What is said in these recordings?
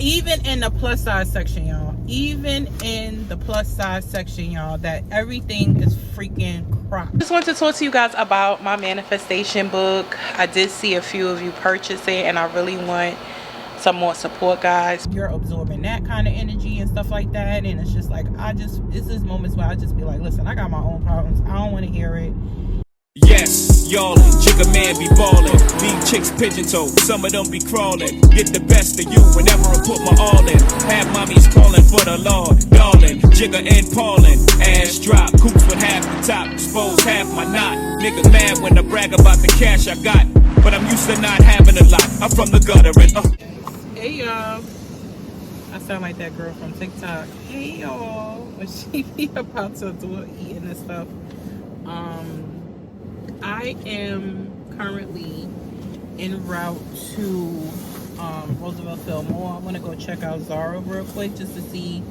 even in the plus size section, y'all, even in the plus size section, y'all, that everything is freaking crap. I just want to talk to you guys about my manifestation book. I did see a few of you purchase it, and I really want some more support, guys. You're absorbing that kind of energy and stuff like that, and it's just like, it's just moments where I just be like, listen, I got my own problems. I don't want to hear it. Yes, y'allin', jigga man be ballin'. These chicks pigeon-toed, some of them be crawlin'. Get the best of you whenever I put my all in. Half mommies callin' for the law, darling. Jigga and Paulin', ass drop, coops with half the top, expose half my knot. Niggas mad when I brag about the cash I got, but I'm used to not having a lot. I'm from the gutter and Hey y'all, I sound like that girl from TikTok. Hey y'all, when she be about to do eating and stuff. I am currently en route to Roosevelt Fillmore. I want to go check out Zara real quick just to see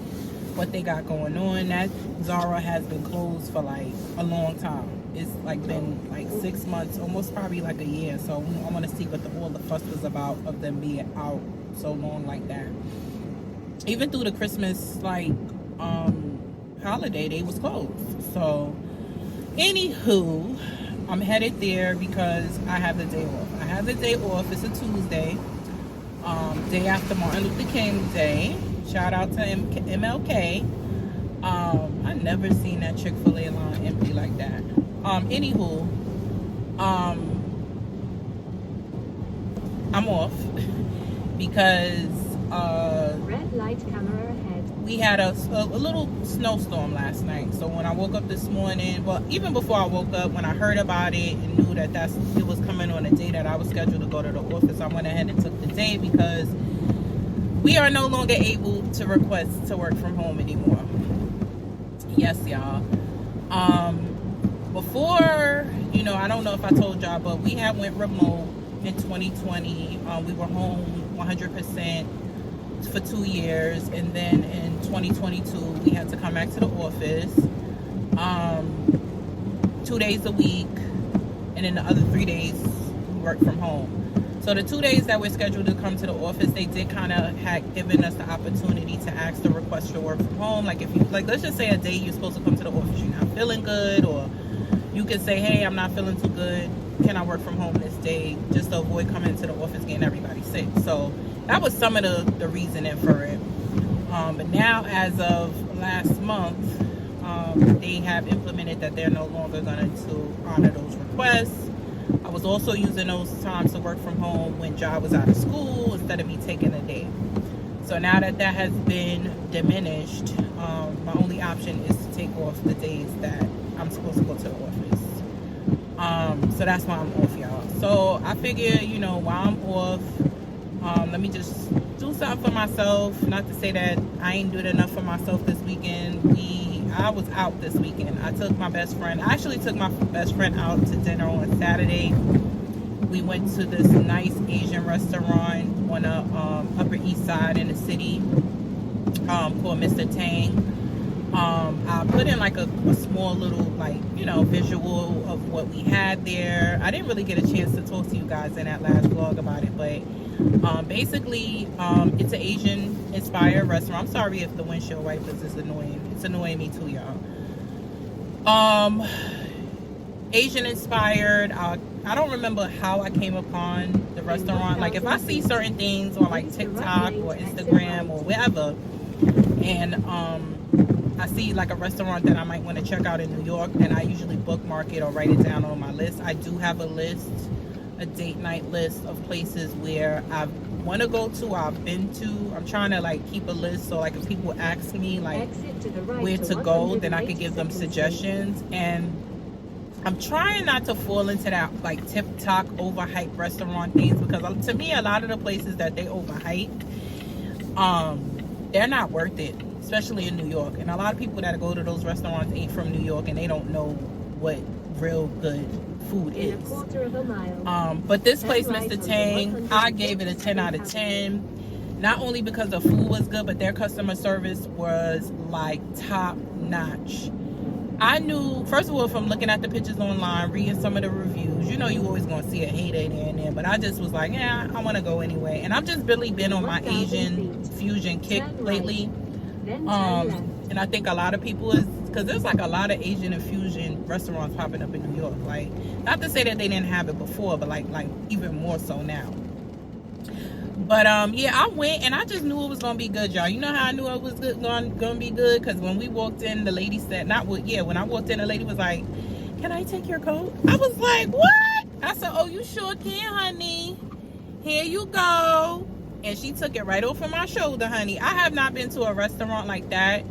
what they got going on. That Zara has been closed for like a long time. It's like been like 6 months, almost probably like a year. So I want to see what all the fuss was about of them being out so long like that. Even through the Christmas like holiday, they was closed. So anywho, I'm headed there because I have the day off. I have the day off. It's a Tuesday, day after Martin Luther King Day. Shout out to MLK. I never seen that Chick-fil-A line empty like that. Anywho, I'm off because red light camera ahead. We had a little snowstorm last night. So when I woke up this morning, well, even before I woke up, when I heard about it and knew that it was coming on a day that I was scheduled to go to the office, I went ahead and took the day because we are no longer able to request to work from home anymore. Yes, y'all. Before, I don't know if I told y'all, but we had went remote in 2020. We were home 100% for 2 years, and then in 2022 we had to come back to the office 2 days a week, and then the other 3 days we work from home. So the 2 days that we're scheduled to come to the office, they did kind of have given us the opportunity to ask the request to work from home. Like if you, like, let's just say a day you're supposed to come to the office, you're not feeling good, or you could say, hey, I'm not feeling too good, can I work from home this day, just to avoid coming to the office getting everybody sick. So that was some of the reasoning for it. But now, as of last month, they have implemented that they're no longer going to honor those requests. I was also using those times to work from home when John was out of school instead of me taking a day. So now that has been diminished, my only option is to take off the days that I'm supposed to go to the office. So that's why I'm off, y'all. So I figure, while I'm off, let me just do something for myself. Not to say that I ain't doing enough for myself this weekend. I was out this weekend. I actually took my best friend out to dinner on Saturday. We went to this nice Asian restaurant on the Upper East Side in the city called Mr. Tang. I put in like a small little visual of what we had there. I didn't really get a chance to talk to you guys in that last vlog about it, but basically it's an Asian inspired restaurant. I'm sorry if the windshield wipers is annoying. It's annoying me too, y'all. Asian inspired. I don't remember how I came upon the restaurant. Like if I see certain things on like TikTok or Instagram or wherever, and I see like a restaurant that I might want to check out in New York, and I usually bookmark it or write it down on my list. I do have a date night list of places where I want to go to, I've been to. I'm trying to like keep a list, so like if people ask me like where to go, then I could give them suggestions. And I'm trying not to fall into that like TikTok overhyped restaurant things, because to me a lot of the places that they overhype, they're not worth it, especially in New York. And a lot of people that go to those restaurants ain't from New York, and they don't know what real good food is. In a quarter of a mile. But this place, Mr. Tang, I gave it a 10 out of 10. Not only because the food was good, but their customer service was like top notch. I knew, first of all, from looking at the pictures online, reading some of the reviews, you know, you always gonna see a hater there and there, but I just was like, yeah, I want to go anyway. And I've just really been on my Asian fusion kick lately. And I think a lot of people is, because there's like a lot of Asian infusion restaurants popping up in New York. Like, not to say that they didn't have it before, but like even more so now. But yeah, I went and I just knew it was gonna be good, y'all. You know how I knew it was gonna be good? Because when we walked in, the lady said, when I walked in, the lady was like, "Can I take your coat?" I was like, "What?" I said, "Oh, you sure can, honey. Here you go." And she took it right off of my shoulder, honey. I have not been to a restaurant like that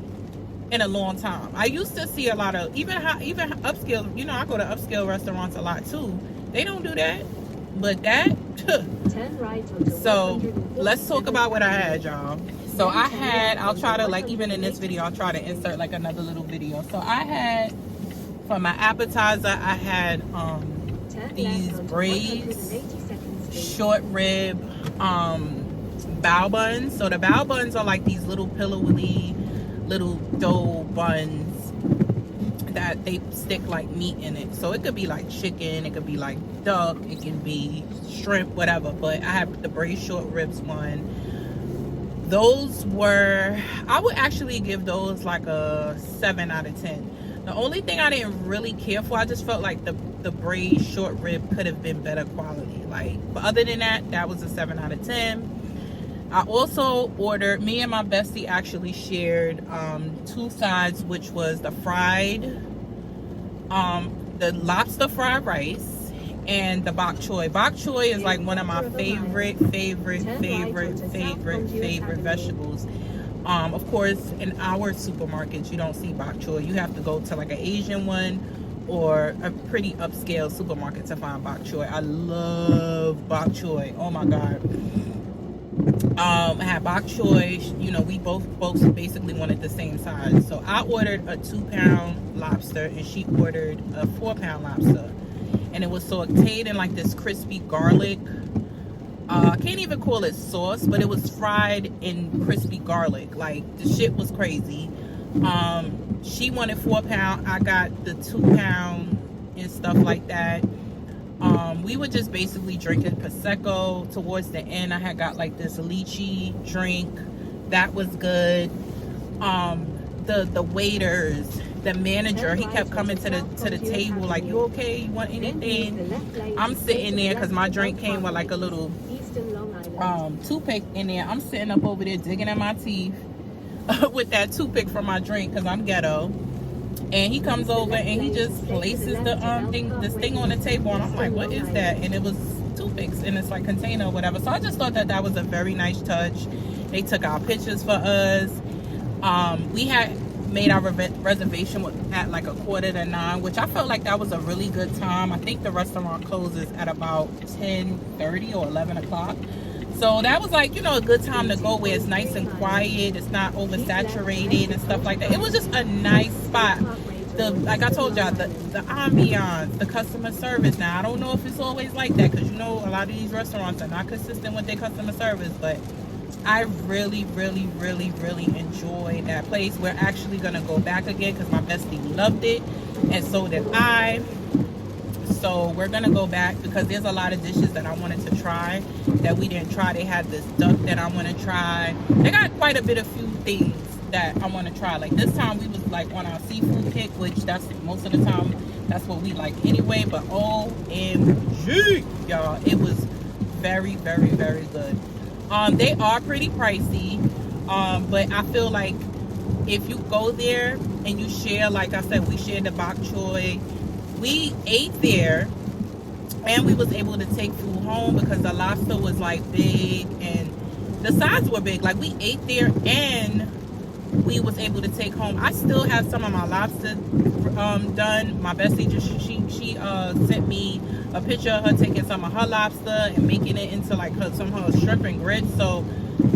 in a long time. I used to see a lot of, even upscale, you know, I go to upscale restaurants a lot too. They don't do that. But that, so let's talk about what I had, y'all. So I had, I'll try to, like, even in this video, I'll try to insert like another little video. So I had, for my appetizer, I had these braids, short rib, bao buns. So the bao buns are like these little pillowy little dough buns that they stick like meat in it. So it could be like chicken, it could be like duck, it can be shrimp, whatever. But I have the braised short ribs one. Those were, I would actually give those like a 7 out of 10. The only thing I didn't really care for, I just felt like the braised short rib could have been better quality. Like, but other than that, that was a 7 out of 10. I also ordered, me and my bestie actually shared 2 sides, which was the fried, the lobster fried rice and the bok choy. Bok choy is like one of my favorite vegetables. Of course, in our supermarkets, you don't see bok choy. You have to go to like an Asian one or a pretty upscale supermarket to find bok choy. I love bok choy. Oh my God. I had bok choy. You know, we both basically wanted the same size. So I ordered a 2-pound lobster and she ordered a 4-pound lobster. And it was sauteed in like this crispy garlic. I can't even call it sauce, but it was fried in crispy garlic. Like, the shit was crazy. She wanted 4-pound. I got the 2-pound and stuff like that. We were just basically drinking Prosecco. Towards the end, I had got like this lychee drink. That was good. The waiters, the manager, he kept coming to the table like, "You okay? You want anything?" I'm sitting there because my drink came with like a little toothpick in there. I'm sitting up over there digging in my teeth with that toothpick from my drink because I'm ghetto. And he comes over and he just places this thing on the table, and I'm like, "What is that?" And it was toothpicks in this like container or whatever. So I just thought that was a very nice touch. They took our pictures for us. We had made our reservation at like 8:45, which I felt like that was a really good time. I think the restaurant closes at about 10:30 or 11 o'clock. So that was like, you know, a good time to go where it's nice and quiet. It's not oversaturated and stuff like that. It was just a nice spot. Like I told y'all, the ambiance, the customer service. Now, I don't know if it's always like that because, you know, a lot of these restaurants are not consistent with their customer service. But I really enjoyed that place. We're actually going to go back again because my bestie loved it. And so did I. So we're gonna go back because there's a lot of dishes that I wanted to try that we didn't try. They had this duck that I want to try. They got quite a bit of few things that I want to try. Like this time we was like on our seafood kick, which that's most of the time that's what we like anyway. But OMG, y'all, it was very good. They are pretty pricey, but I feel like if you go there and you share, like I said, we shared the bok choy. We ate there and we was able to take food home because the lobster was like big and the sides were big. Like we ate there and we was able to take home. I still have some of my lobster done. My bestie she sent me a picture of her taking some of her lobster and making it into like some of her shrimp and grits. So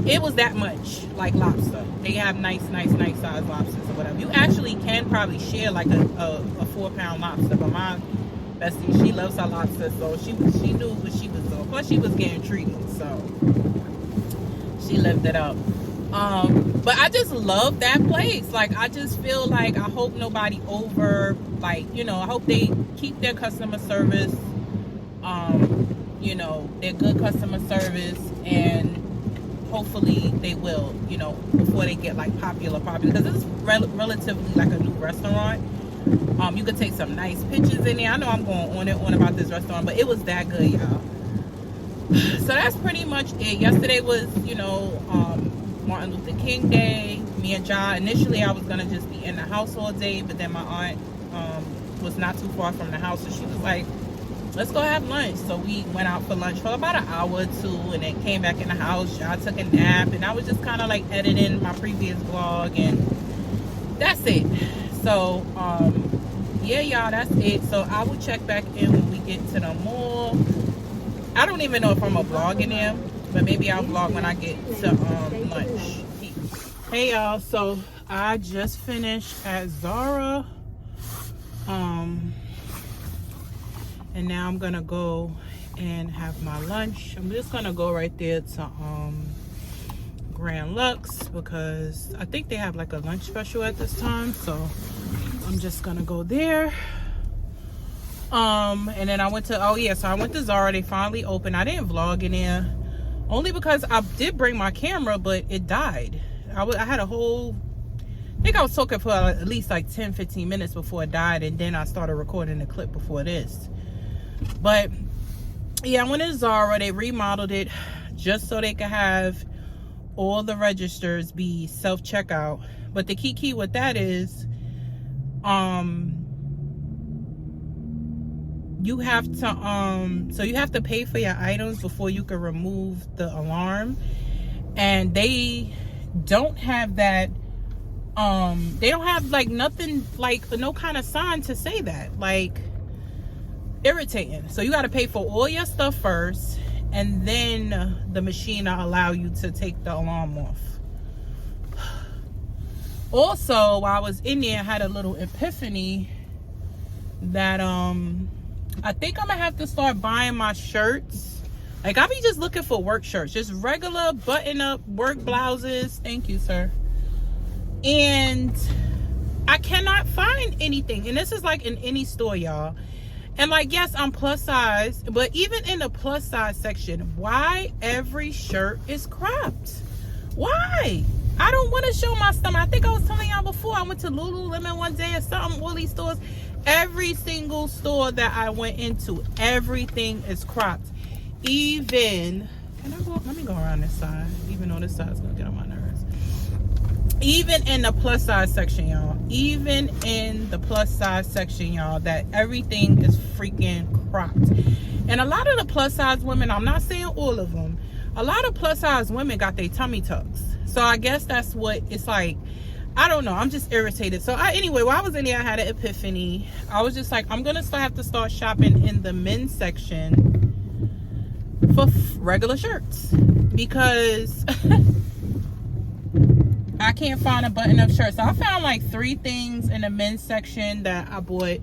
it was that much like lobster. They have nice size lobsters or whatever. You actually can probably share like a 4-pound lobster, but my bestie, she loves her lobster, so she knew what she was doing. Plus she was getting treated, so she lived it up. But I just love that place. Like, I just feel like I hope nobody over, like, you know, I hope they keep their customer service, you know, their good customer service, and hopefully they will, you know, before they get like popular, because it's relatively like a new restaurant. You could take some nice pictures in there. I know I'm going on and on about this restaurant, but it was that good, y'all. So that's pretty much it. Yesterday was, you know, Martin Luther King Day. Me and Ja, initially I was gonna just be in the house all day, but then my aunt was not too far from the house, so she was like, let's go have lunch. So we went out for lunch for about an hour or two, and then came back in the house. Ja took a nap, and I was just kind of like editing my previous vlog, and that's it. So yeah, y'all, that's it. So I will check back in when we get to the mall. I don't even know if I'm gonna vlog in there, but maybe I'll vlog when I get to lunch. Hey y'all, so I just finished at Zara, and now I'm gonna go and have my lunch. I'm just gonna go right there to Grand Lux, because I think they have like a lunch special at this time, so I'm just gonna go there. And then I went to, oh yeah, so I went to Zara. They finally opened. I didn't vlog in there only because I did bring my camera, but it died. I had a whole, I think I was talking for at least like 10-15 minutes before it died, and then I started recording the clip before this. But yeah, I went to Zara. They remodeled it just so they could have all the registers be self-checkout. But the key with that is you have to so you have to pay for your items before you can remove the alarm, and they don't have that. They don't have like nothing, like no kind of sign to say that. Like, irritating. So you got to pay for all your stuff first, and then the machine will allow you to take the alarm off. Also, while I was in there, I had a little epiphany that I think I'm gonna have to start buying my shirts. Like, I'll be just looking for work shirts, just regular button-up work blouses. Thank you, sir. And I cannot find anything, and this is like in any store, y'all. And like, yes, I'm plus size, but even in the plus size section, why every shirt is cropped? Why? I don't want to show my stomach. I think I was telling y'all before, I went to Lululemon one day or something, all these stores. Every single store that I went into, everything is cropped. Even, can I go, let me go around this side, even though this side's gonna get on my nerves. Even in the plus size section, y'all, even in the plus size section, y'all, that everything is freaking cropped. And a lot of the plus size women, I'm not saying all of them, a lot of plus size women got their tummy tucks. So I guess that's what it's like. I don't know, I'm just irritated. So anyway, while I was in there, I had an epiphany. I was just like, I'm gonna have to start shopping in the men's section for regular shirts, because I can't find a button-up shirt. So I found like 3 things in the men's section that I bought.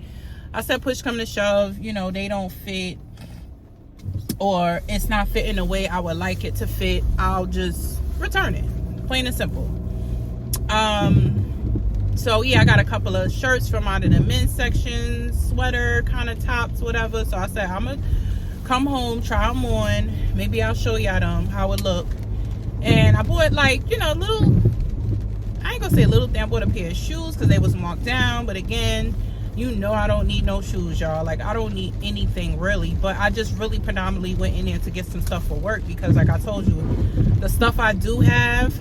I said, push come to shove, you know, they don't fit, or it's not fitting the way I would like it to fit, I'll just return it, plain and simple. So yeah, I got a couple of shirts from out of the men's section, sweater kind of tops, whatever. So I said, I'm gonna come home, try them on, maybe I'll show y'all them how it look. And I bought, like, you know, little, I ain't gonna say a little thing, I bought a pair of shoes because they was marked down. But again, you know, I don't need no shoes, y'all. Like, I don't need anything really, but I just really predominantly went in there to get some stuff for work, because like I told you, the stuff I do have,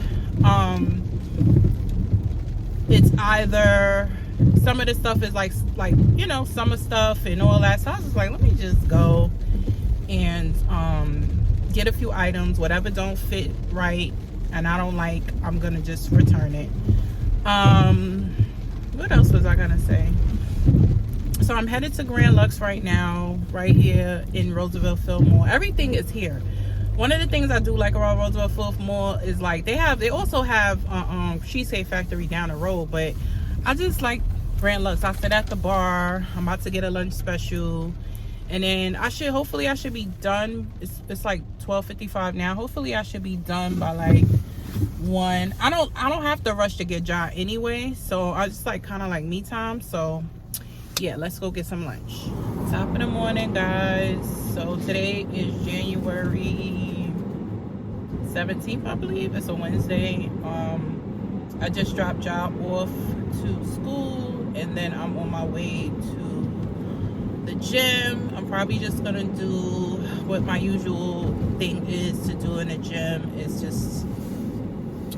it's either, some of the stuff is like you know, summer stuff and all that. So I was just like, let me just go and get a few items, whatever don't fit right and I don't like, I'm gonna just return it. What else was I gonna say? So I'm headed to Grand Lux right now, right here in Roosevelt Field Mall. Everything is here. One of the things I do like around Roosevelt Field Mall is like they also have Cheesecake Factory down the road, but I just like Grand Lux. I sit at the bar. I'm about to get a lunch special, and then hopefully I should be done. It's like 12:55 now. Hopefully I should be done by like 1. I don't have to rush to get Ja anyway, so I just like kind of like me time. So yeah, let's go get some lunch. Top of the morning, guys. So today is January 17th, I believe. It's a Wednesday. I just dropped Ja off to school, and then I'm on my way to the gym. I'm probably just gonna do what my usual thing is to do in the gym. It's just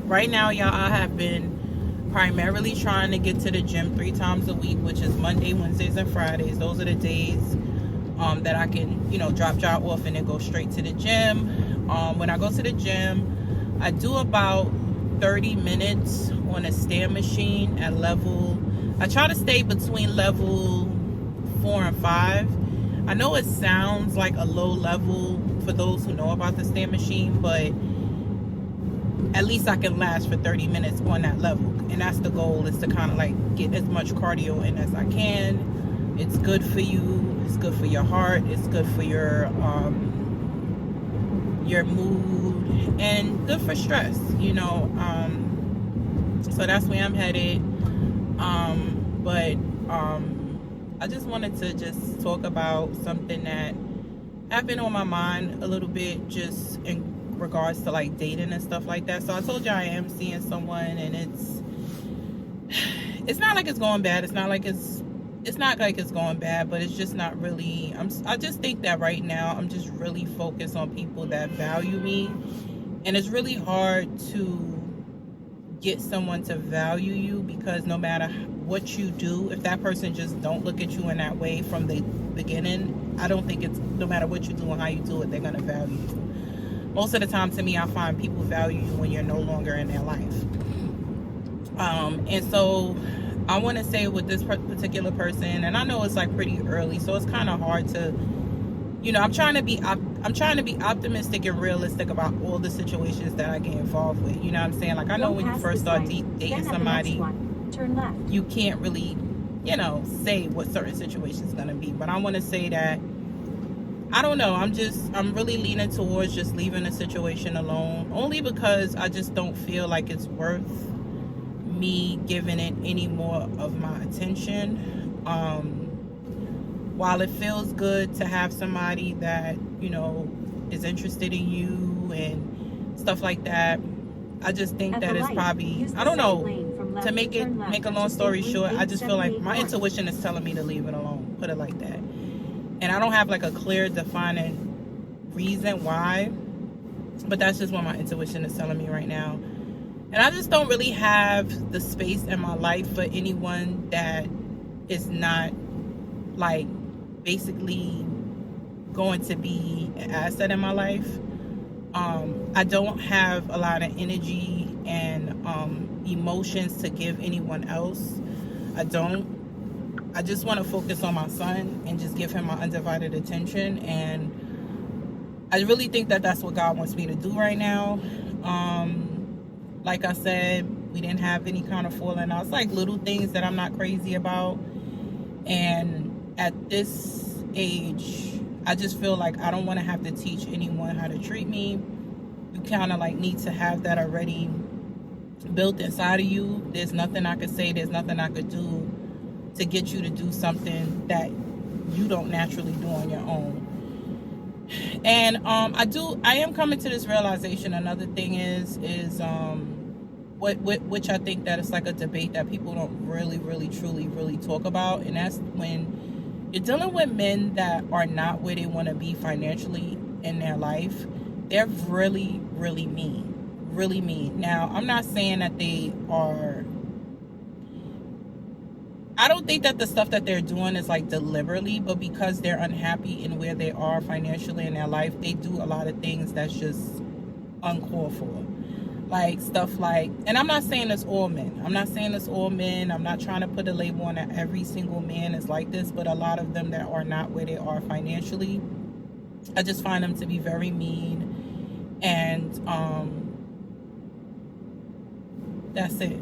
right now, y'all, I have been primarily trying to get to the gym 3 times a week, which is Monday, Wednesdays, and Fridays. Those are the days that I can, you know, drop Ja off and then go straight to the gym. When I go to the gym, I do about 30 minutes on a stair machine at level. I try to stay between level 4 and 5. I know it sounds like a low level for those who know about the stair machine, but at least I can last for 30 minutes on that level. And that's the goal, is to kind of like get as much cardio in as I can. It's good for you. It's good for your heart. It's good for your mood, and good for stress, you know. So that's where I'm headed. But I just wanted to just talk about something that have been on my mind a little bit, just in regards to like dating and stuff like that. So I told you I am seeing someone, and it's not like it's going bad. It's not like it's going bad, but it's just not really. I just think that right now I'm just really focused on people that value me, and it's really hard to get someone to value you, because no matter what you do, if that person just don't look at you in that way from the beginning, I don't think it's, no matter what you do and how you do it, they're gonna value you. Most of the time, to me, I find people value you when you're no longer in their life. And so I want to say with this particular person, and I know it's like pretty early, so it's kind of hard to, you know, I'm trying to be optimistic and realistic about all the situations that I get involved with. You know what I'm saying? Like, I know when you first start dating somebody, turn left. you can't really, you know, say what certain situation is going to be. But I want to say that, I don't know, I'm really leaning towards just leaving the situation alone, only because I just don't feel like it's worth me giving it any more of my attention. While it feels good to have somebody that, you know, is interested in you and stuff like that, I just think that it's probably, I don't know, to make a long story short, I just feel like my intuition is telling me to leave it alone, put it like that. And I don't have like a clear defining reason why, but that's just what my intuition is telling me right now. And I just don't really have the space in my life for anyone that is not like basically going to be an asset in my life. I don't have a lot of energy and emotions to give anyone else. I just want to focus on my son and just give him my undivided attention. And I really think that that's what God wants me to do right now. Like I said, we didn't have any kind of falling out. It's like little things that I'm not crazy about. And at this age, I just feel like I don't want to have to teach anyone how to treat me. You kind of like need to have that already built inside of you. There's nothing I could say, there's nothing I could do to get you to do something that you don't naturally do on your own. And I am coming to this realization. Another thing is which I think that it's like a debate that people don't really truly talk about, and that's when you're dealing with men that are not where they want to be financially in their life. They're really mean. Now, I'm not saying that they are, I don't think that the stuff that they're doing is like deliberately, but because they're unhappy in where they are financially in their life, they do a lot of things that's just uncalled for. Like stuff like, and I'm not saying it's all men. I'm not trying to put a label on that every single man is like this, but a lot of them that are not where they are financially, I just find them to be very mean. And that's it.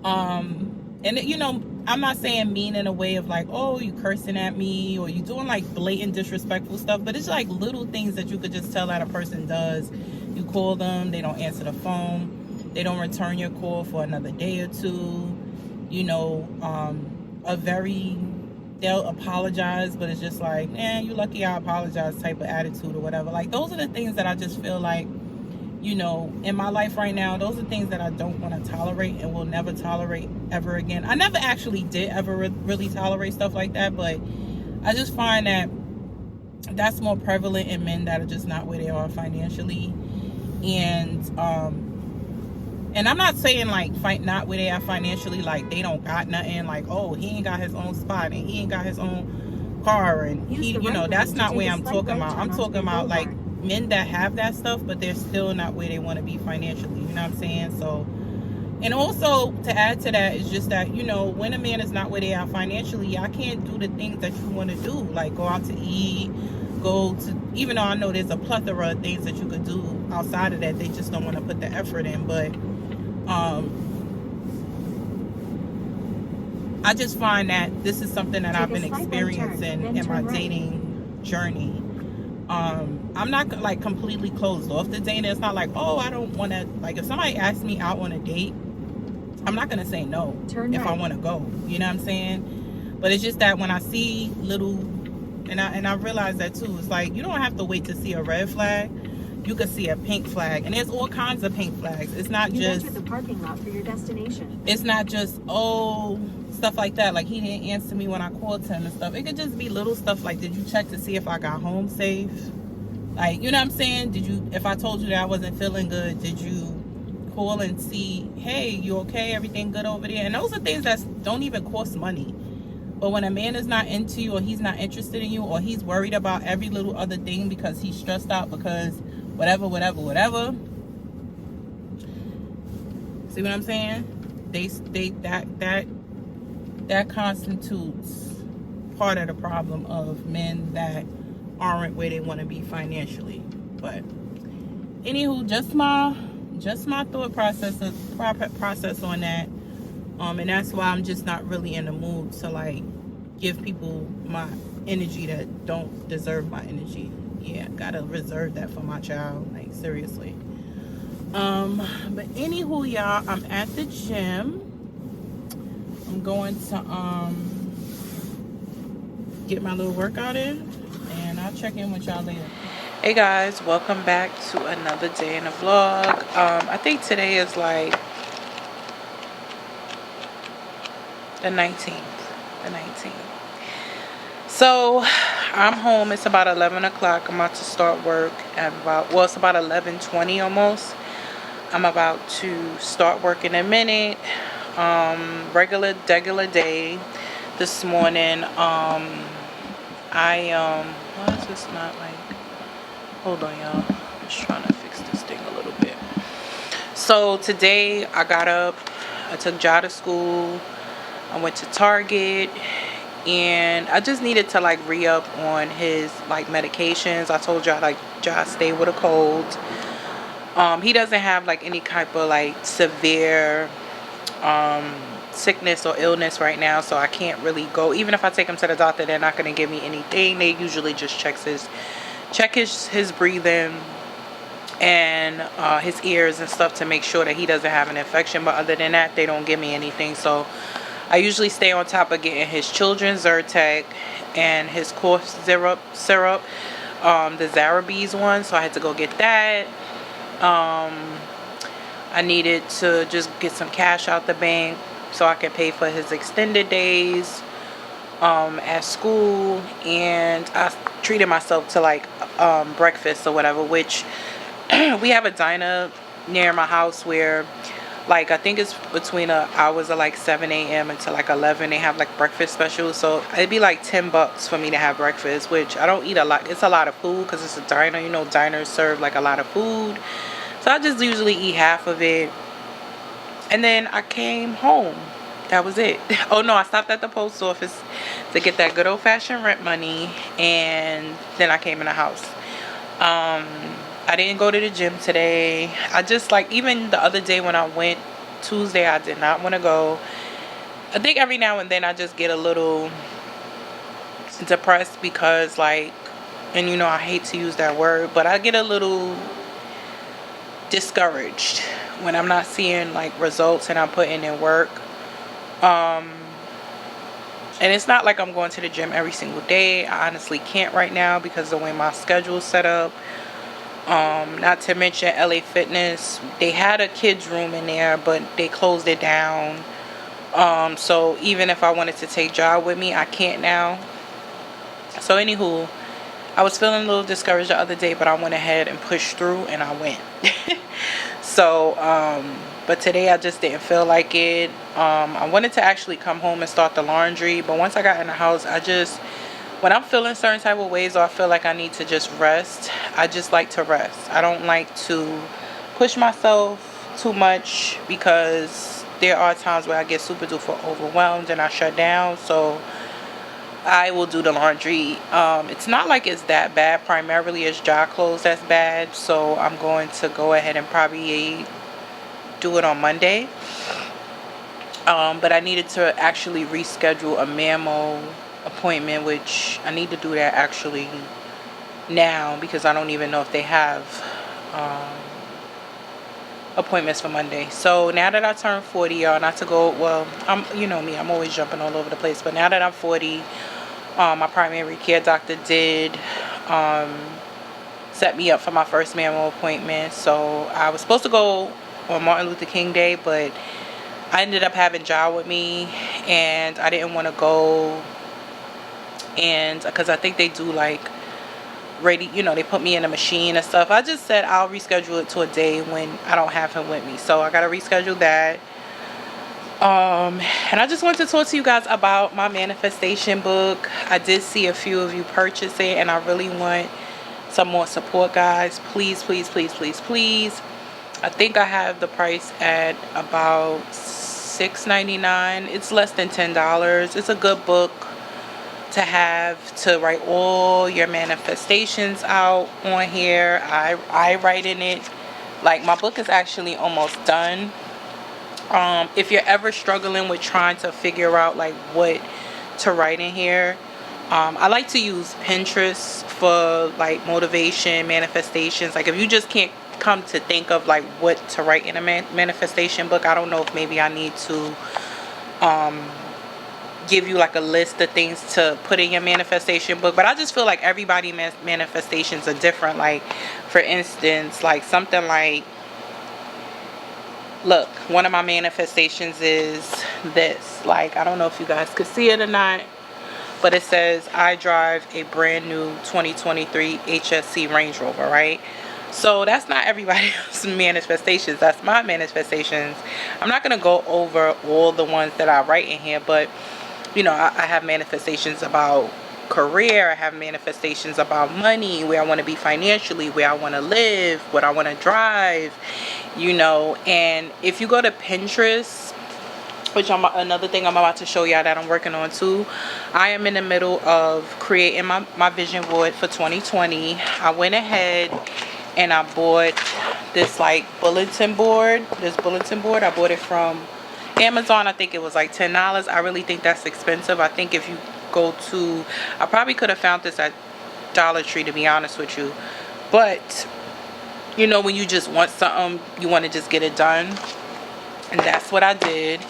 And you know, I'm not saying mean in a way of like, oh, you cursing at me or you doing like blatant disrespectful stuff, but it's like little things that you could just tell that a person does. You call them, they don't answer the phone, they don't return your call for another day or two, you know, they'll apologize, but it's just like, man, you lucky I apologize type of attitude or whatever. Like, those are the things that I just feel like, you know, in my life right now, those are things that I don't want to tolerate and will never tolerate ever again. I never actually did ever really tolerate stuff like that, but I just find that that's more prevalent in men that are just not where they are financially. And I'm not saying like not where they are financially, like they don't got nothing, like, oh, he ain't got his own spot and he ain't got his own car and he, you know, that's not where I'm talking about. I'm talking about like men that have that stuff, but they're still not where they want to be financially, you know what I'm saying? So, and also to add to that is just that, you know, when a man is not where they are financially, I can't do the things that you want to do, like go out to eat, go to, even though I know there's a plethora of things that you could do outside of that, they just don't want to put the effort in. But I just find that this is something that I've been experiencing in my dating journey. I'm not like completely closed off to dating. It's not like, oh, I don't want to, like, if somebody asks me out on a date, I'm not gonna say no if I want to go, you know what I'm saying? But it's just that when I see little, and I realize that too, it's like, you don't have to wait to see a red flag, you could see a pink flag, and there's all kinds of pink flags. It's not just the parking lot for your destination. It's not just, oh, stuff like that, like he didn't answer me when I called him and stuff. It could just be little stuff like, did you check to see if I got home safe? Like, you know what I'm saying? Did you, if I told you that I wasn't feeling good, did you call and see, hey, you okay? Everything good over there? And those are things that don't even cost money. But when a man is not into you, or he's not interested in you, or he's worried about every little other thing because he's stressed out because whatever, see what I'm saying? That constitutes part of the problem of men that aren't where they want to be financially. But anywho, just my thought process on that. And that's why I'm just not really in the mood to like give people my energy that don't deserve my energy. Yeah, gotta reserve that for my child, like seriously. But anywho, y'all, I'm at the gym. I'm going to get my little workout in, and I'll check in with y'all later. Hey guys, welcome back to another day in the vlog. I think today is like the 19th. So I'm home. It's about 11 o'clock. I'm about to start work at it's about 11:20 almost. I'm about to start work in a minute. Regular day this morning. Why is this not like, hold on y'all, I'm just trying to fix this thing a little bit. So today I got up, I took Ja to school, I went to Target, and I just needed to like re-up on his like medications. I told y'all like Ja stay with a cold. He doesn't have like any type of like severe sickness or illness right now, so I can't really go. Even if I take him to the doctor, they're not going to give me anything. They usually just check his breathing and his ears and stuff to make sure that he doesn't have an infection, but other than that they don't give me anything. So I usually stay on top of getting his children's Zyrtec and his cough syrup, the Zara+Why one, so I had to go get that. I needed to just get some cash out the bank so I can pay for his extended days at school, and I treated myself to like breakfast or whatever, which we have a diner near my house where like I think it's between hours of like 7 a.m. until like 11 they have like breakfast specials. So it'd be like $10 for me to have breakfast, which I don't eat a lot. It's a lot of food because it's a diner, you know, diners serve like a lot of food, so I just usually eat half of it. And then I came home. That was it. Oh no, I stopped at the post office to get that good old-fashioned rent money, and then I came in the house. I didn't go to the gym today. I just like, even the other day when I went Tuesday, I did not want to go. I think every now and then I just get a little depressed because, like, and you know, I hate to use that word, but I get a little discouraged when I'm not seeing like results and I'm putting in work. And it's not like I'm going to the gym every single day. I honestly can't right now because of the way my schedule is set up. Not to mention LA Fitness, they had a kids room in there, but they closed it down. So even if I wanted to take Ja with me, I can't now. So anywho, I was feeling a little discouraged the other day, but I went ahead and pushed through and I went. So, but today I just didn't feel like it. I wanted to actually come home and start the laundry, but once I got in the house, when I'm feeling certain type of ways or I feel like I need to just rest, I just like to rest. I don't like to push myself too much because there are times where I get super duper overwhelmed and I shut down. So I will do the laundry. It's not like it's that bad. Primarily it's dry clothes that's bad. So I'm going to go ahead and probably do it on Monday. But I needed to actually reschedule a mammo appointment, which I need to do that actually now because I don't even know if they have appointments for Monday. So now that I turned 40, y'all, not to go, well, you know me, I'm always jumping all over the place, but now that I'm 40, my primary care doctor did set me up for my first mammo appointment. So I was supposed to go on Martin Luther King Day, but I ended up having Ja with me and I didn't want to go, and because I think they do like ready, you know, they put me in a machine and stuff. I just said I'll reschedule it to a day when I don't have him with me. So I gotta reschedule that. And I just want to talk to you guys about my manifestation book. I did see a few of you purchase it and I really want some more support, guys. Please, please, please, please, please. I think I have the price at about $6.99. It's less than $10. It's a good book to have to write all your manifestations out on here. I write in it. Like, my book is actually almost done. If you're ever struggling with trying to figure out like what to write in here, I like to use Pinterest for like motivation, manifestations. Like if you just can't come to think of like what to write in a manifestation book, I don't know if maybe I need to give you like a list of things to put in your manifestation book. But I just feel like everybody's manifestations are different. Like for instance, like something like, look, one of my manifestations is this. Like, I don't know if you guys could see it or not, but it says I drive a brand new 2023 HSC Range Rover, right? So that's not everybody else's manifestations. That's my manifestations. I'm not going to go over all the ones that I write in here, but you know, I have manifestations about career. I have manifestations about money, where I want to be financially, where I want to live, what I want to drive, you know. And if you go to Pinterest, which another thing I'm about to show y'all that I'm working on too, I am in the middle of creating my vision board for 2020. I went ahead and I bought this like bulletin board. I bought it from Amazon. I think it was like $10. I really think that's expensive. I think if you go to, I probably could have found this at Dollar Tree, to be honest with you. But you know, when you just want something, you want to just get it done, and that's what I did.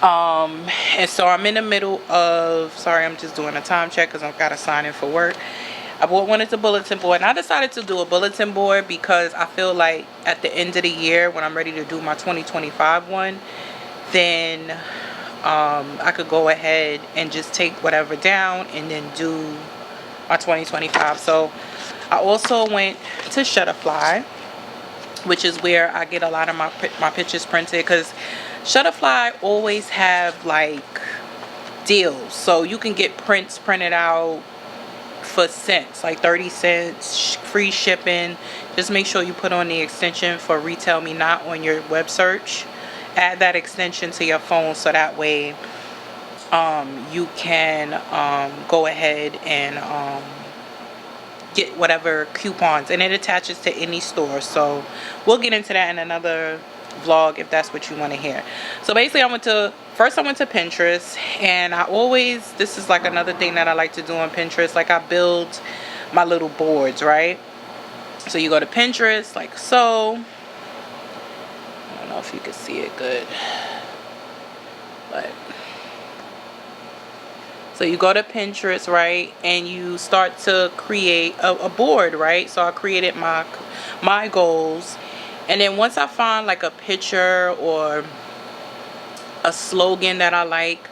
And so I'm in the middle of, sorry, I'm just doing a time check because I've got to sign in for work. I bought one of the bulletin board, and I decided to do a bulletin board because I feel like at the end of the year, when I'm ready to do my 2025 one, then I could go ahead and just take whatever down and then do my 2025. So I also went to Shutterfly, which is where I get a lot of my pictures printed, because Shutterfly always have like deals. So you can get prints printed out for cents, like 30 cents, free shipping. Just make sure you put on the extension for Retail Me Not on your web search. Add that extension to your phone so that way you can go ahead and get whatever coupons, and it attaches to any store. So we'll get into that in another vlog if that's what you want to hear. So basically I went to Pinterest, and this is like another thing that I like to do on Pinterest. Like, I build my little boards, right? So you go to Pinterest like so. I don't know if you can see it good, but so you go to Pinterest, right, and you start to create a board, right? So I created my goals, and then once I find like a picture or a slogan that I like,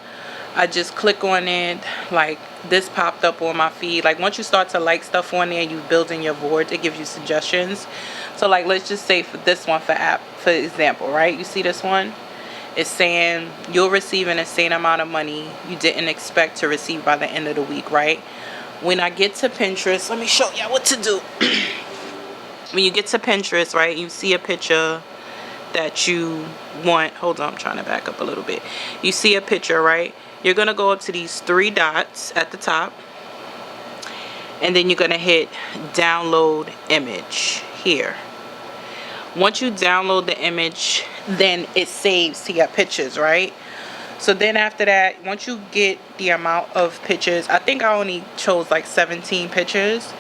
I just click on it. Like, this popped up on my feed. Like, once you start to like stuff on there, you build in your board, it gives you suggestions. So like, let's just say for this one, for example, right, you see this one, it's saying you'll receive an insane amount of money you didn't expect to receive by the end of the week, right? When I get to Pinterest, let me show y'all what to do. When you get to Pinterest, right, you see a picture that you want. Hold on, I'm trying to back up a little bit. You see a picture, right? You're gonna go up to these 3 dots at the top, and then you're gonna hit download image here. Once you download the image, then it saves to your pictures, right? So then after that, once you get the amount of pictures, I think I only chose like 17 pictures.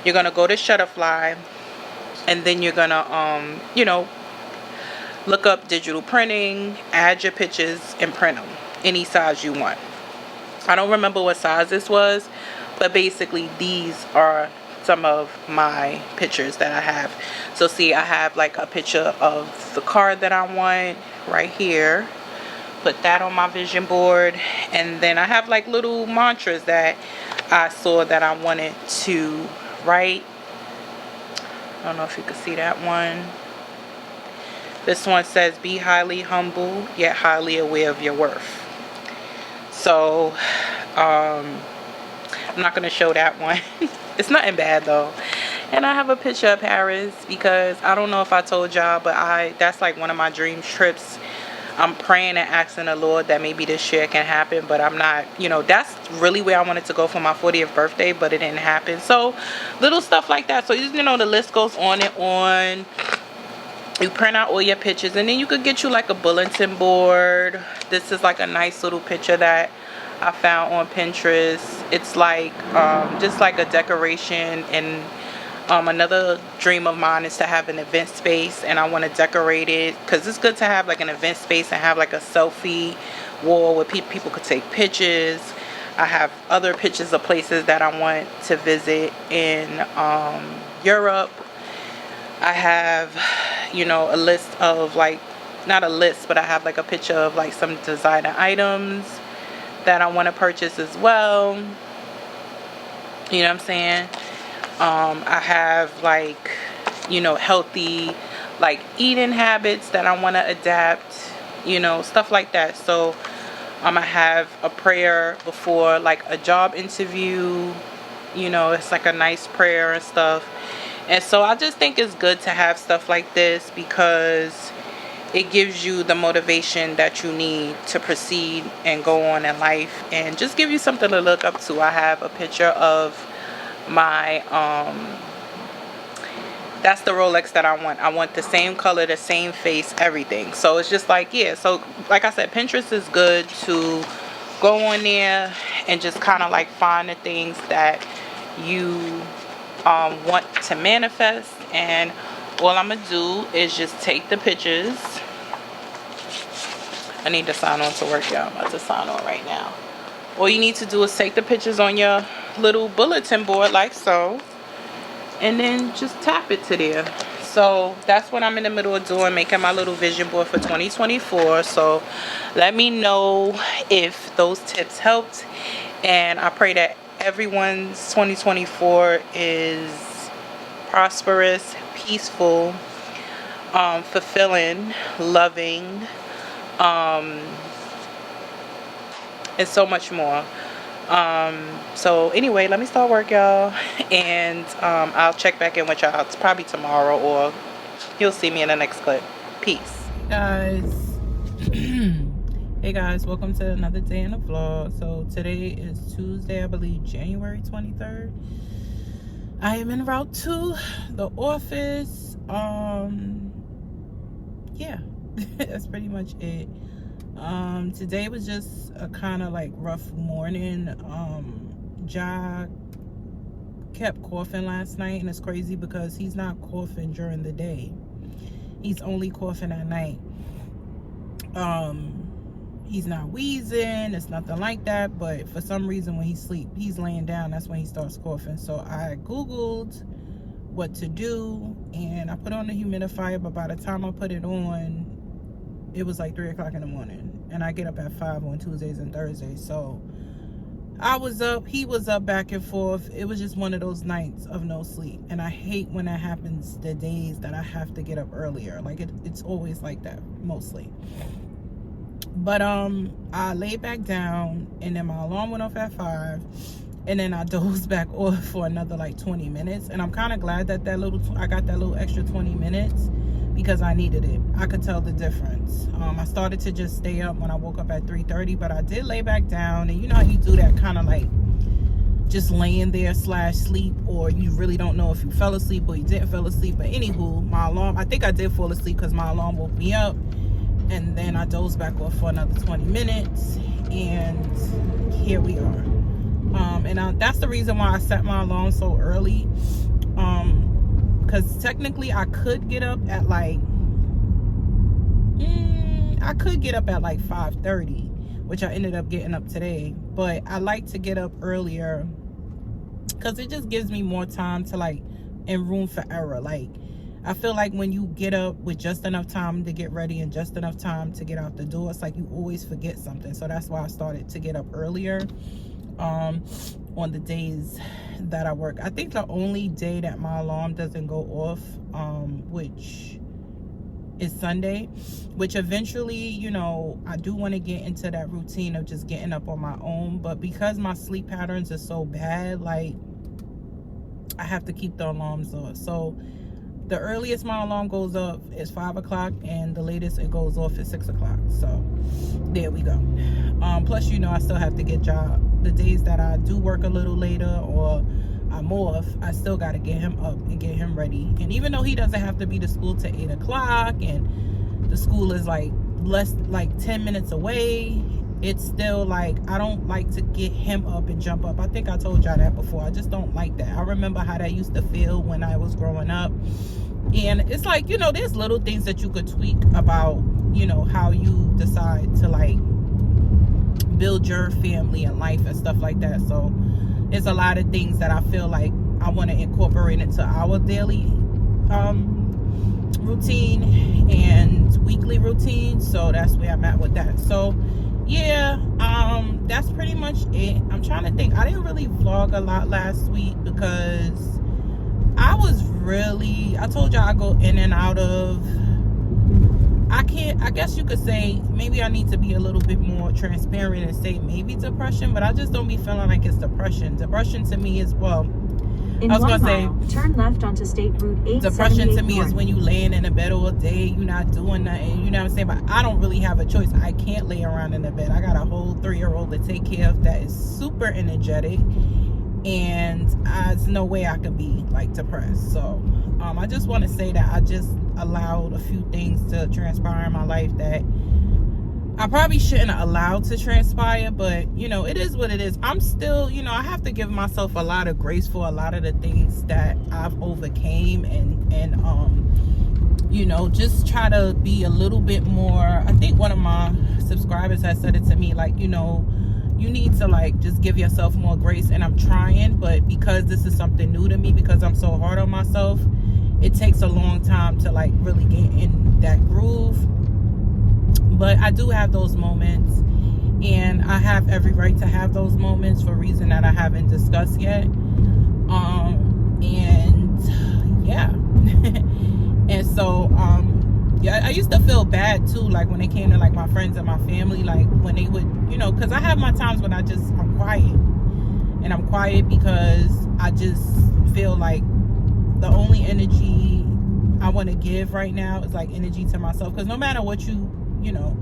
You're gonna go to Shutterfly, and then you're gonna look up digital printing, add your pictures, and print them any size you want. I don't remember what size this was, but basically these are some of my pictures that I have. So see, I have like a picture of the car that I want right here. Put that on my vision board, and then I have like little mantras that I saw that I wanted to write. I don't know if you can see that one. This one says, be highly humble yet highly aware of your worth. So I'm not going to show that one. It's nothing bad though. And I have a picture of Paris because I don't know if I told y'all, but that's like one of my dream trips. I'm praying and asking the Lord that maybe this year can happen, but I'm not, that's really where I wanted to go for my 40th birthday, but it didn't happen. So little stuff like that. So the list goes on and on. You print out all your pictures, and then you could get you like a bulletin board. This is like a nice little picture that I found on Pinterest. It's like just like a decoration, and another dream of mine is to have an event space, and I want to decorate it because it's good to have like an event space and have like a selfie wall where people could take pictures. I have other pictures of places that I want to visit in Europe. I have a list of like, not a list, but I have like a picture of like some designer items that I want to purchase as well. You know what I'm saying? I have like, healthy like eating habits that I want to adapt, stuff like that. So I'm gonna have a prayer before like a job interview. It's like a nice prayer and stuff. And so I just think it's good to have stuff like this because it gives you the motivation that you need to proceed and go on in life, and just give you something to look up to. I have a picture of my that's the Rolex that I want. I want the same color, the same face, everything. So it's just like, yeah. So like I said, Pinterest is good to go on there and just kind of like find the things that you want to manifest, and all I'm gonna do is just take the pictures. I need to sign on to work, y'all. I'm about to sign on right now. All you need to do is take the pictures on your little bulletin board like so, and then just tap it to there. So that's what I'm in the middle of doing, making my little vision board for 2024. So let me know if those tips helped, and I pray that everyone's 2024 is prosperous, peaceful, fulfilling, loving, and so much more. So anyway, let me start work, y'all, and I'll check back in with y'all. It's probably tomorrow, or you'll see me in the next clip. Peace, guys. Hey guys, welcome to another day in the vlog. So today is Tuesday, I believe January 23rd. I am en route to the office. Yeah, That's pretty much it. Today was just a kind of like rough morning. Ja kept coughing last night, and it's crazy because he's not coughing during the day. He's only coughing at night. He's not wheezing, it's nothing like that, but for some reason when he's laying down, that's when he starts coughing. So I googled what to do, and I put on the humidifier, but by the time I put it on, it was like 3 o'clock in the morning, and I get up at 5 on Tuesdays and Thursdays. So I was up, he was up, back and forth. It was just one of those nights of no sleep, and I hate when that happens the days that I have to get up earlier. Like it's always like that, mostly. But I laid back down, and then my alarm went off at 5, and then I dozed back off for another like 20 minutes. And I'm kind of glad that I got that little extra 20 minutes, because I needed it. I could tell the difference. I started to just stay up when I woke up at 3:30, but I did lay back down. And you know how you do that kind of like just laying there / sleep, or you really don't know if you fell asleep or you didn't fall asleep. But anywho, my alarm, I think I did fall asleep because my alarm woke me up, and then I dozed back off for another 20 minutes, and here we are. And that's the reason why I set my alarm so early, because technically I could get up at like 5:30, which I ended up getting up today. But I like to get up earlier because it just gives me more time to like, and room for error. Like, I feel like when you get up with just enough time to get ready and just enough time to get out the door, it's like you always forget something. So that's why I started to get up earlier on the days that I work. I think the only day that my alarm doesn't go off, which is Sunday, which eventually, you know, I do want to get into that routine of just getting up on my own. But because my sleep patterns are so bad, like, I have to keep the alarms off. So the earliest my alarm goes up is 5 o'clock, and the latest it goes off is 6 o'clock. So there we go. Plus, you know, I still have to get the days that I do work a little later or I'm off, I still got to get him up and get him ready. And even though he doesn't have to be to school to 8 o'clock, and the school is like 10 minutes away, it's still like, I don't like to get him up and jump up. I think I told y'all that before. I just don't like that. I remember how that used to feel when I was growing up. And it's like, you know, there's little things that you could tweak about, you know, how you decide to like build your family and life and stuff like that. So there's a lot of things that I feel like I want to incorporate into our daily routine and weekly routine. So that's where I'm at with that. So yeah, that's pretty much it. I'm trying to think. I didn't really vlog a lot last week because I told y'all I go in and out of, I guess you could say maybe I need to be a little bit more transparent and say maybe depression, but I just don't be feeling like it's depression. Depression to me is, well, In I was 1 gonna mile, turn left onto State Route 878 depression to me north. is when you laying in the bed all day, you're not doing nothing, you know what I'm saying? But I don't really have a choice. I can't lay around in the bed. I got a whole 3-year-old to take care of that is super energetic, and there's no way I could be like depressed. So I just want to say that I just allowed a few things to transpire in my life that I probably shouldn't have allowed to transpire, but you know, it is what it is. I'm still, you know, I have to give myself a lot of grace for a lot of the things that I've overcame, and you know, just try to be a little bit more. I think one of my subscribers has said it to me, like, you know, you need to like just give yourself more grace, and I'm trying, but because this is something new to me, because I'm so hard on myself, it takes a long time to like really get in that groove. But I do have those moments, and I have every right to have those moments for a reason that I haven't discussed yet. And yeah. And so yeah, I used to feel bad too, like when it came to like my friends and my family, like when they would, you know, because I have my times when I'm quiet, and I'm quiet because I just feel like the only energy I want to give right now is like energy to myself. Because no matter what you know,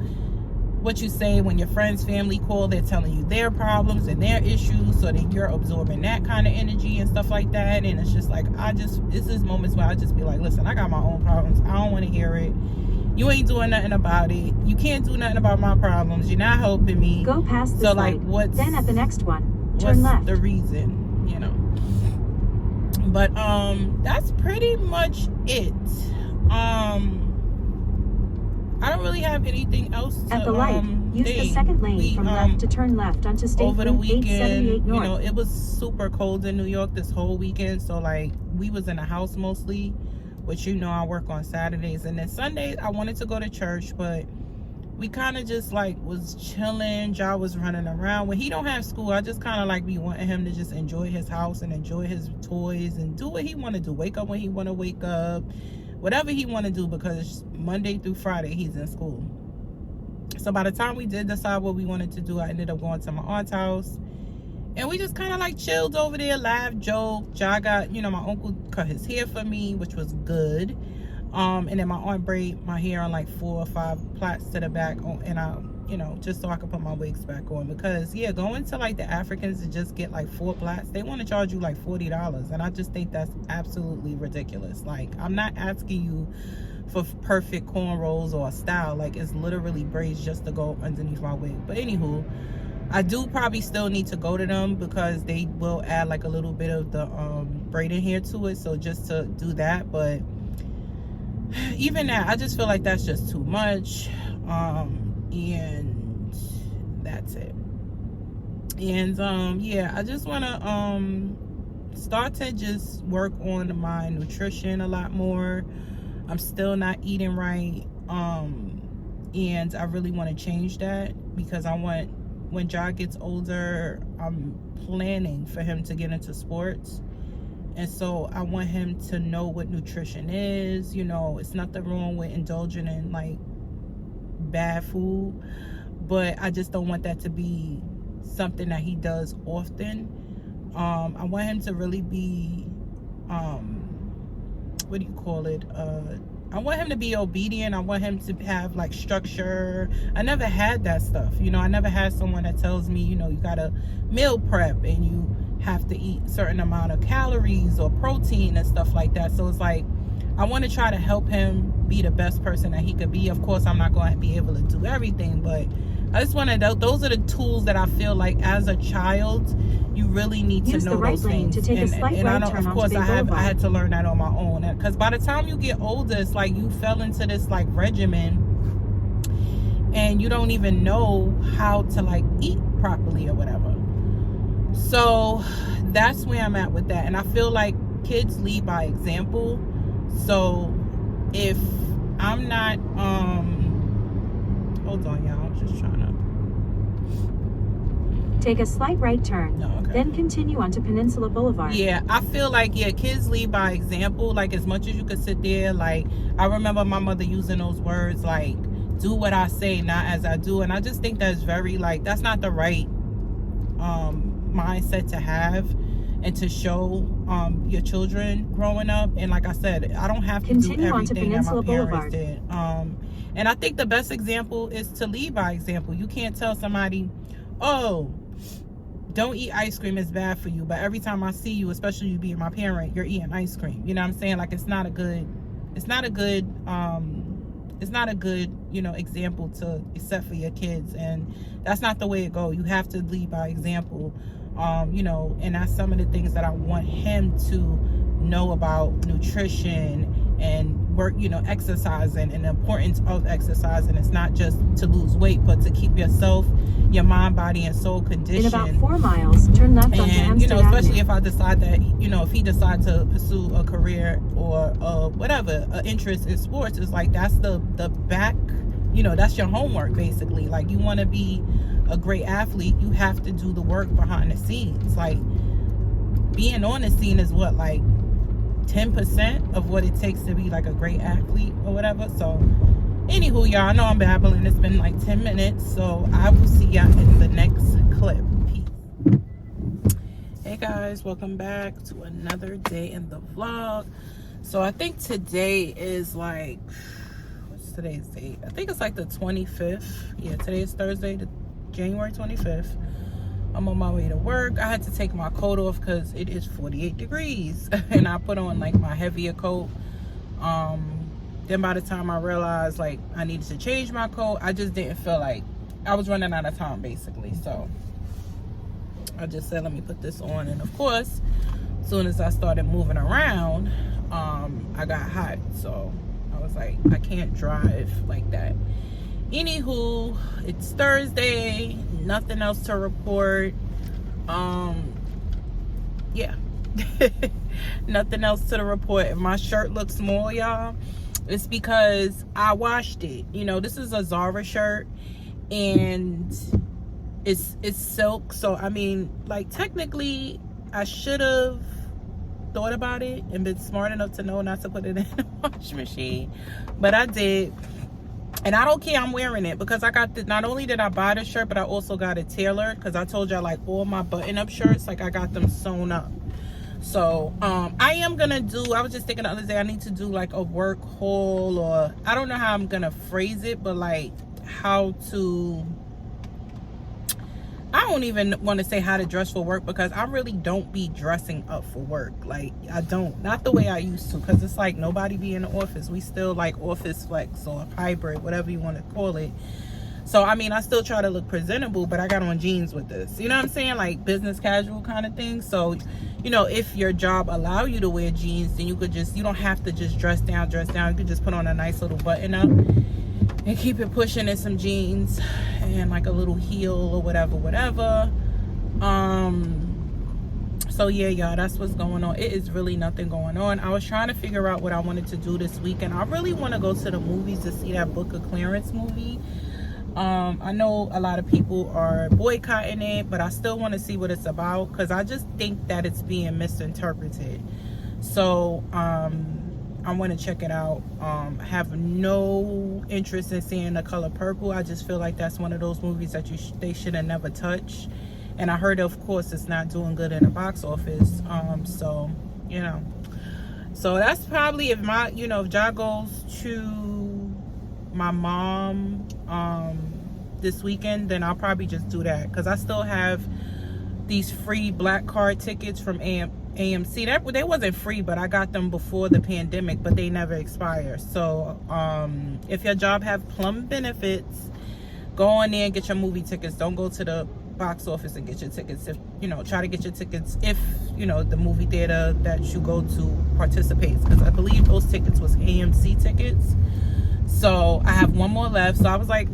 what you say, when your friends, family call, they're telling you their problems and their issues, so that you're absorbing that kind of energy and stuff like that. And it's just like, it's just moments where I just be like, listen, I got my own problems, I don't want to hear it. You ain't doing nothing about it. You can't do nothing about my problems. You're not helping me. Go past this So like, light. what's Then at the next one, what's turn left. the reason, you know? But that's pretty much it. I don't really have anything else to At the light, use the second lane from left to turn left onto State over the Route weekend, 878 North. you know, it was super cold in New York this whole weekend, so like we was in the house mostly, which, you know, I work on Saturdays, and then Sundays I wanted to go to church, but we kind of just like was chilling. Ja was running around. When he don't have school, I just kind of like be wanting him to just enjoy his house and enjoy his toys and do what he want to do. Wake up when he want to wake up, whatever he want to do, because Monday through Friday he's in school. So by the time we did decide what we wanted to do, I ended up going to my aunt's house, and we just kind of like chilled over there, laughed, joked. Ja got, you know, my uncle cut his hair for me, which was good. And then my aunt braid my hair on like 4 or 5 plaits to the back, and I, you know, just so I could put my wigs back on, because yeah, going to like the Africans to just get like 4 plaits, they want to charge you like $40, and I just think that's absolutely ridiculous. Like, I'm not asking you for perfect cornrows or a style. Like, it's literally braids just to go underneath my wig. But anywho, I do probably still need to go to them, because they will add like a little bit of the braiding hair to it, so just to do that. But even that, I just feel like that's just too much. And that's it. And yeah, I just want to start to just work on my nutrition a lot more. I'm still not eating right, and I really want to change that, because I want, when Ja gets older, I'm planning for him to get into sports. And so I want him to know what nutrition is. You know, it's nothing wrong with indulging in like bad food, but I just don't want that to be something that he does often. I want him to really be, what do you call it? I want him to be obedient. I want him to have like structure. I never had that stuff. You know, I never had someone that tells me, you know, you gotta meal prep and you have to eat certain amount of calories or protein and stuff like that. So it's like, I want to try to help him be the best person that he could be. Of course, I'm not going to be able to do everything, but I just want to, those are the tools that I feel like as a child you really need to know those things. And I know, of course, I had to learn that on my own, because by the time you get older, it's like you fell into this like regimen and you don't even know how to like eat properly or whatever. So that's where I'm at with that. And I feel like kids lead by example. So if I'm not hold on, y'all, I'm just trying to take a slight right turn. No, okay. Then continue onto Peninsula Boulevard. Yeah, I feel like, yeah, kids lead by example. Like, as much as you could sit there, like, I remember my mother using those words like, do what I say, not as I do. And I just think that's very, like, that's not the right mindset to have and to show your children growing up. And like I said, I don't have to do everything that my parents did. And I think the best example is to lead by example. You can't tell somebody, oh, don't eat ice cream, it's bad for you, but every time I see you, especially you being my parent, you're eating ice cream. You know what I'm saying? Like, it's not a good you know, example to set for your kids. And that's not the way it goes. You have to lead by example. You know, and that's some of the things that I want him to know about nutrition and work, you know, exercising and the importance of exercising. It's not just to lose weight, but to keep yourself, your mind, body, and soul conditioned. In about 4 miles, turn left onto Hempstead you know, especially Avenue. if I decide that, you know, if he decides to pursue a career or whatever, an interest in sports, it's like, that's the back, you know, that's your homework basically. Like, you want to be a great athlete, you have to do the work behind the scenes. Like, being on the scene is what, like 10% of what it takes to be like a great athlete or whatever. So anywho, y'all, I know I'm babbling. It's been like 10 minutes, so I will see y'all in the next clip. Peace. Hey guys, welcome back to another day in the vlog. So I think today is like, what's today's date? I think it's like the 25th. Yeah, today is Thursday, January 25th. I'm on my way to work. I had to take my coat off because it is 48 degrees and I put on like my heavier coat. Then by the time I realized like I needed to change my coat, I just didn't feel like, I was running out of time basically. So I just said, let me put this on. And of course, as soon as I started moving around, I got hot. So I was like, I can't drive like that. Anywho, it's Thursday, nothing else to report. Yeah. Nothing else to the report. If my shirt looks small, y'all, it's because I washed it. You know, this is a Zara shirt, and it's silk. So I mean, like, technically I should have thought about it and been smart enough to know not to put it in the wash machine, but I did. And I don't care, I'm wearing it because I got the, not only did I buy the shirt, but I also got it tailored, because I told y'all, like, all my button-up shirts, like, I got them sewn up. So I am gonna do, I was just thinking the other day, I need to do like a work haul, or I don't know how I'm gonna phrase it, but like how to, I don't even want to say how to dress for work, because I really don't be dressing up for work. Like, I don't, not the way I used to, because it's like nobody be in the office. We still like office flex or hybrid, whatever you want to call it. So I mean, I still try to look presentable, but I got on jeans with this, you know what I'm saying, like business casual kind of thing. So, you know, if your job allow you to wear jeans, then you could just, you don't have to just dress down. You could just put on a nice little button up and keep it pushing in some jeans and like a little heel or whatever. So yeah, y'all, that's what's going on. It is really nothing going on. I was trying to figure out what I wanted to do this weekend. I really want to go to the movies to see that Book of Clarence movie. I know a lot of people are boycotting it, but I still want to see what it's about, because I just think that it's being misinterpreted. So I want to check it out. I have no interest in seeing The Color Purple. I just feel like that's one of those movies that they should have never touched. And I heard, of course, it's not doing good in the box office. So, you know, so that's probably, if my, you know, if Ja goes to my mom this weekend, then I'll probably just do that, because I still have these free black card tickets from AMC. That they wasn't free, but I got them before the pandemic, but they never expire. So if your job have plum benefits, go on there and get your movie tickets. Don't go to the box office and get your tickets. If you know, try to get your tickets if you know the movie theater that you go to participates, because I believe those tickets was AMC tickets. So I have one more left. So I was like,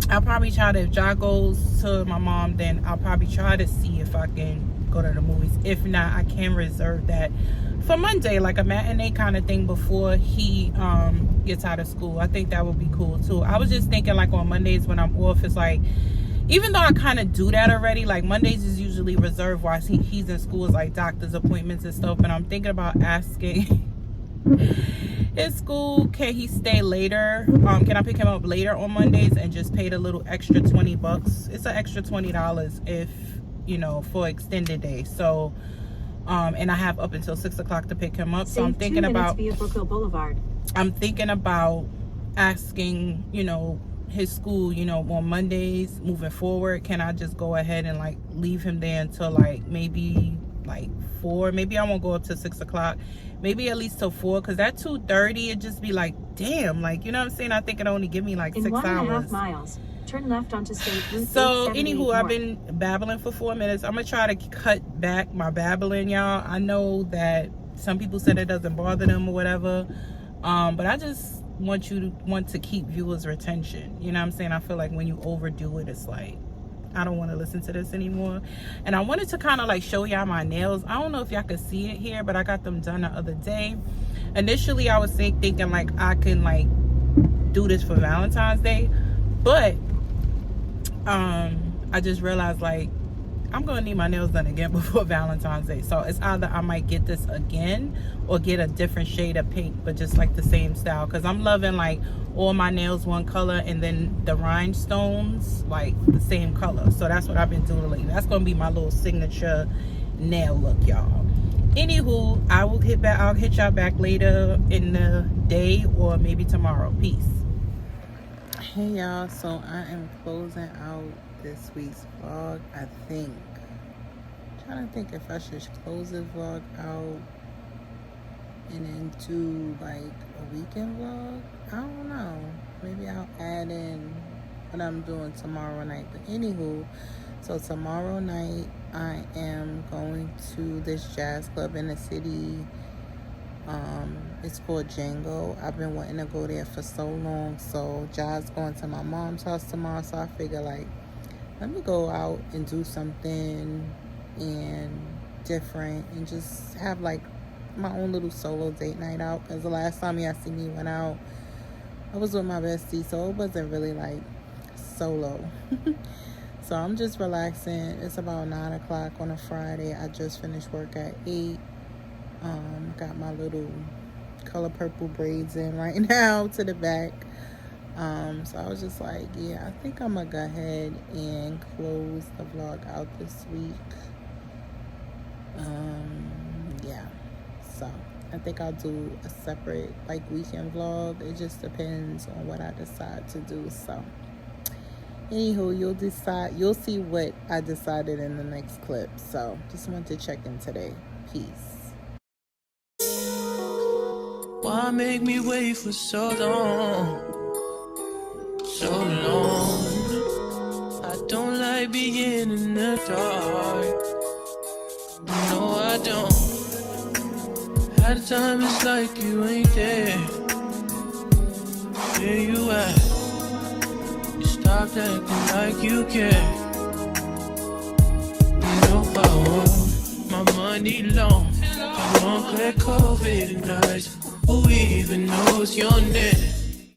I'll probably try to, if Ja goes to my mom, then I'll probably try to see if I can go to the movies. If not, I can reserve that for Monday, like a matinee kind of thing before he gets out of school. I think that would be cool too. I was just thinking, like, on Mondays when I'm off, it's like, even though I kind of do that already, like Mondays is usually reserved while he's in school, is like doctor's appointments and stuff. And I'm thinking about asking his school, can he stay later? Can I pick him up later on Mondays and just pay the little extra $20? It's an extra $20 if, you know, for extended day. So and I have up until 6 o'clock to pick him up. So I'm thinking about, via Brookville Boulevard. I'm thinking about asking, you know, his school, you know, on Mondays moving forward, can I just go ahead and like leave him there until like maybe like 4? Maybe I won't go up to 6 o'clock, maybe at least till 4, because at 2:30 it just be like, damn, like, you know what I'm saying, I think it only give me like 6 hours. In 1.5 miles, turn left onto State Route. So anywho, I've been babbling for 4 minutes. I'm gonna try to cut back my babbling, y'all. I know that some people said it doesn't bother them or whatever, but I just want to keep viewers' retention. You know what I'm saying? I feel like when you overdo it, it's like, I don't want to listen to this anymore. And I wanted to kind of like show y'all my nails. I don't know if y'all can see it here, but I got them done the other day. Initially I was thinking like I can like do this for Valentine's Day, but I just realized like I'm gonna need my nails done again before Valentine's Day. So it's either I might get this again or get a different shade of pink, but just like the same style, because I'm loving like all my nails one color and then the rhinestones like the same color. So that's what I've been doing lately. That's gonna be my little signature nail look, y'all. Anywho, I'll hit y'all back later in the day or maybe tomorrow. Peace. Hey y'all, so I am closing out this week's vlog. I think, I'm trying to think if I should close this vlog out and then do like a weekend vlog. I don't know. Maybe I'll add in what I'm doing tomorrow night. But anywho, so tomorrow night I am going to this jazz club in the city. It's called Django. I've been wanting to go there for so long. So Jai's going to my mom's house tomorrow, so I figure like, let me go out and do something and different and just have like my own little solo date night out. Because the last time y'all see me went out, I was with my bestie, so it wasn't really like solo. So I'm just relaxing. It's about 9 o'clock on a Friday. I just finished work at 8. Got my little color purple braids in right now to the back. So I was just like, yeah, I think I'm gonna go ahead and close the vlog out this week. Yeah, so I think I'll do a separate like weekend vlog. It just depends on what I decide to do. So anywho, you'll see what I decided in the next clip. So just wanted to check in today. Peace. Why make me wait for so long? So long. I don't like being in the dark. No, I don't. At the time it's like you ain't there. Where you at? You stopped acting like you care. You know I want my money long. I won't clear COVID nights. Who even knows your name?